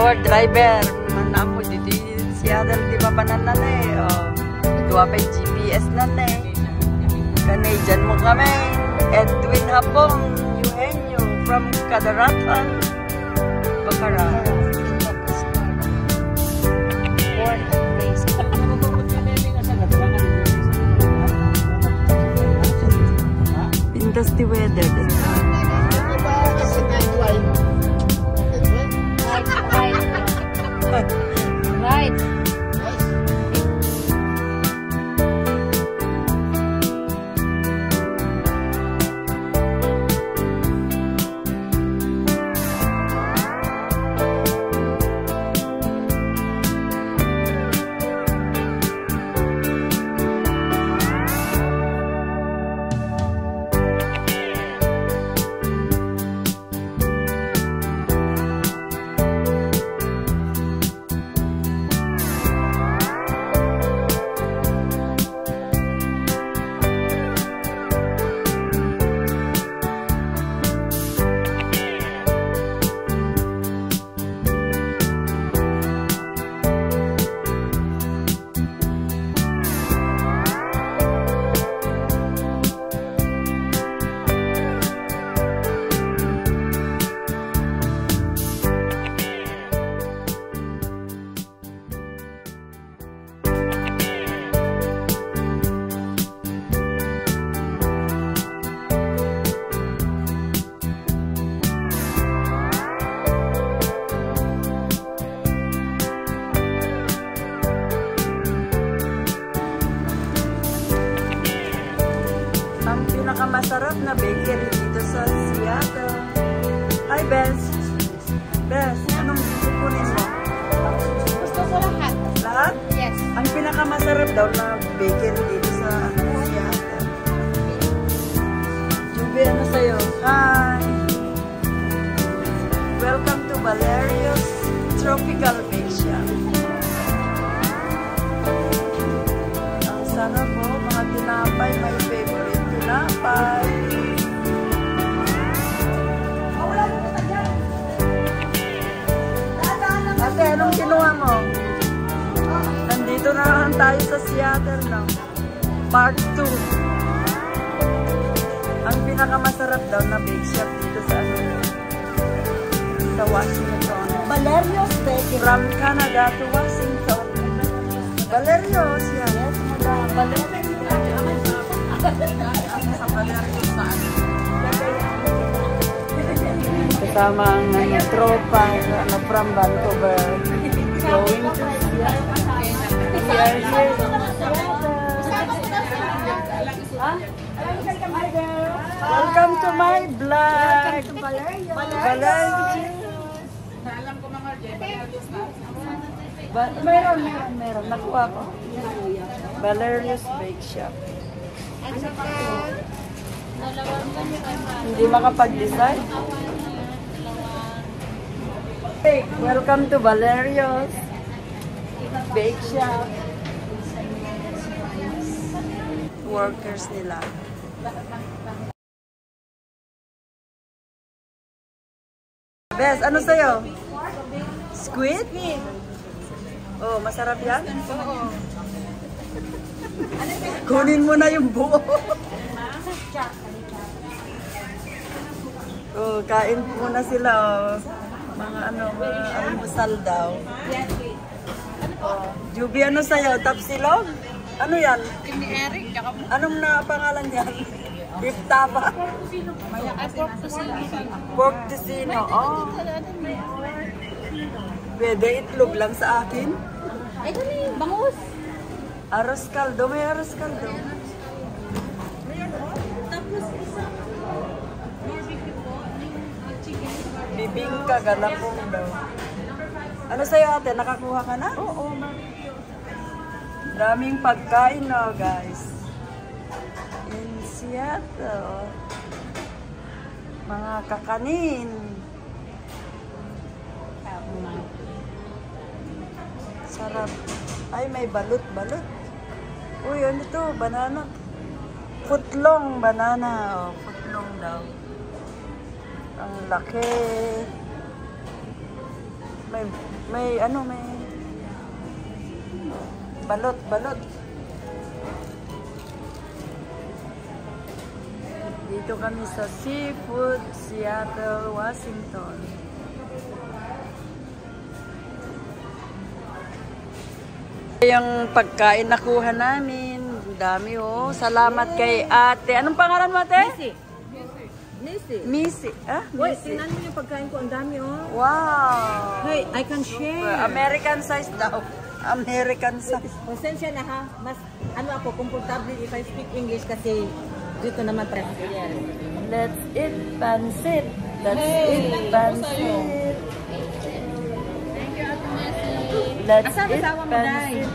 our driver. Manamo dito Seattle di ba pananan eh. Dua pa yung GPS nan eh. Canadian mo kami. Edwin Hapong, Eugenio from Cadaratan, Bacara. Born and raised. Pintas the weather. Right. Masarap na bakery dito sa Seattle. Hi, Bess. Bess, anong kukunin mo? Gusto ko lahat. Lahat? Yes. Ang pinakamasarap daw na bakery dito sa Seattle. Juby, ano sa'yo? Hi! Welcome to Valerio's Tropical Bake Shop. Ang sarap mo, mga tinapay, my favorite tinapay. Ate, anong kinuha mo? Nandito na lang tayo sa Seattle, no? Part 2. Ang pinakamasarap daw na bake shop dito sa Washington. Valerio's Bakery. From Canada to Washington. Valerio's, yan. Yes, Valerio's. Kasama ang tropa from Vancouver going to Seattle. We are here. Welcome to my vlog. Valerio. Meron. Nakuha ko. Valerio's Bake Shop. Hindi makapag-decide. Hey, welcome to Valerio's Bake Shop. Workers nila. Bes, ano sa'yo? Squid? Oh, masarap yan? Oo. Kunin mo na yung buo. Oh, kain muna sila. Oh. Mga almusal daw. Oh, Juby, ano sa'yo? Tapsilog? Ano yan? Anong na pangalan yan? Beef tapa? Pork tocino. Oh. Pwede itlog lang sa akin. Ay, dali. Bangus. Arroz caldo. May arroz caldo. Bibingka galapong daw. Ano sa'yo ate? Nakakuha ka na? Oo. Daming pagkain na guys. In Seattle. Mga kakanin. Sarap. Ay, may balot-balot. Uy, ano to? Banana. Footlong banana. Oh, footlong daw. Ang laki. may balot. Dito kami sa Seafood, Seattle, Washington. Yung pagkain nakuha namin, dami oh. Salamat kay ate. Anong pangalan mo, ate? Missy. Ah, Wait, Missy. tingnan mo yung pagkain ko. Ang dami, oh. Wow. Hey, I can share. American size daw. American size. Pasensya na ha. Mas, ako, komportable if I speak English kasi dito naman familiar. Let's eat pancit. Let's Hey, eat pancit. Thank you, Ate Messi. Let's Asan eat asawa mo, Day? pancit.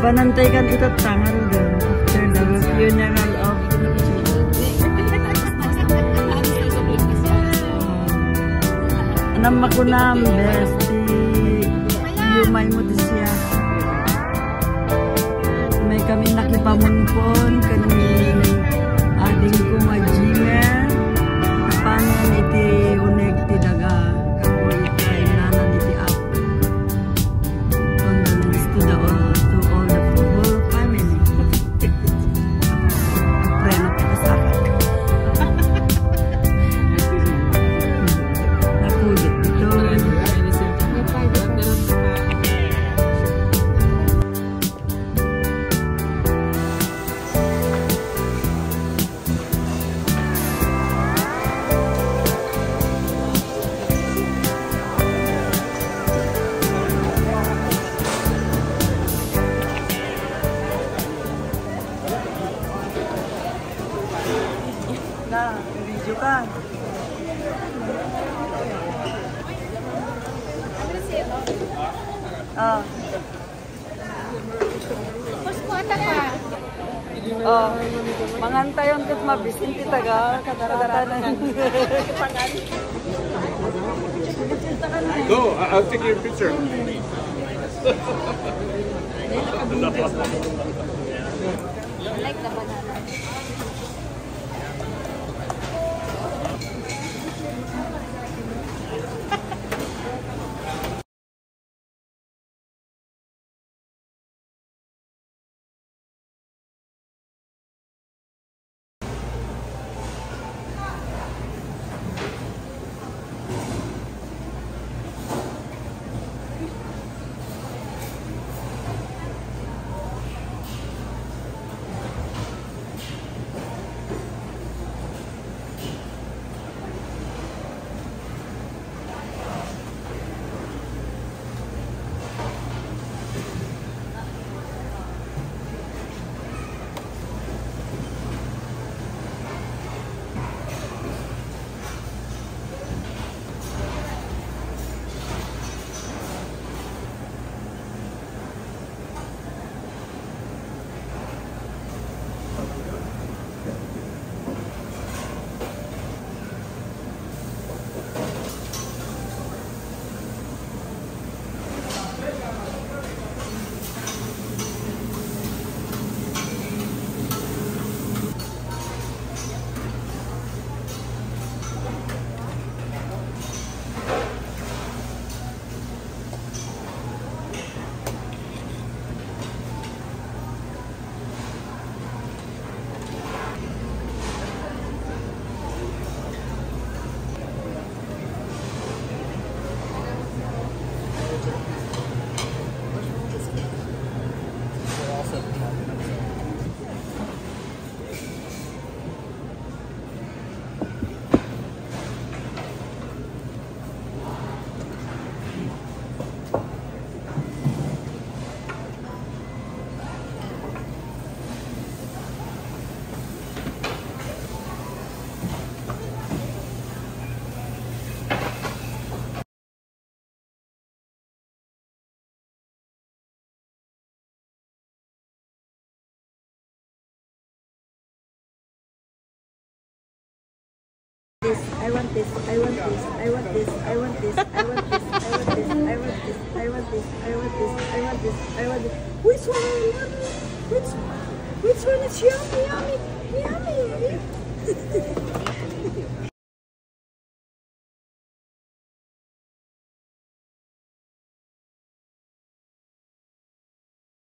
Panantay kan kita tangan doon after the funeral of anam ako na besti yumay mo di siya may kami nakipamunpon kani ading ko nga jimer paano iti unek ti daga o iti nanan iti ako condolence to the all family. Preno kita sa akin. Nakulit ito. Na, video ka. Ah. Mas kuwata ka. Oh. Mangantayon kat mabisin ti taga kadaratan. Go, I'll take your picture. I like the banana. I want this. I want this. I want this. I want this. I want this. I want this. I want this. I want this. I want this. I want this. I want this. Which one I want? Which one is yummy, yummy, yummy?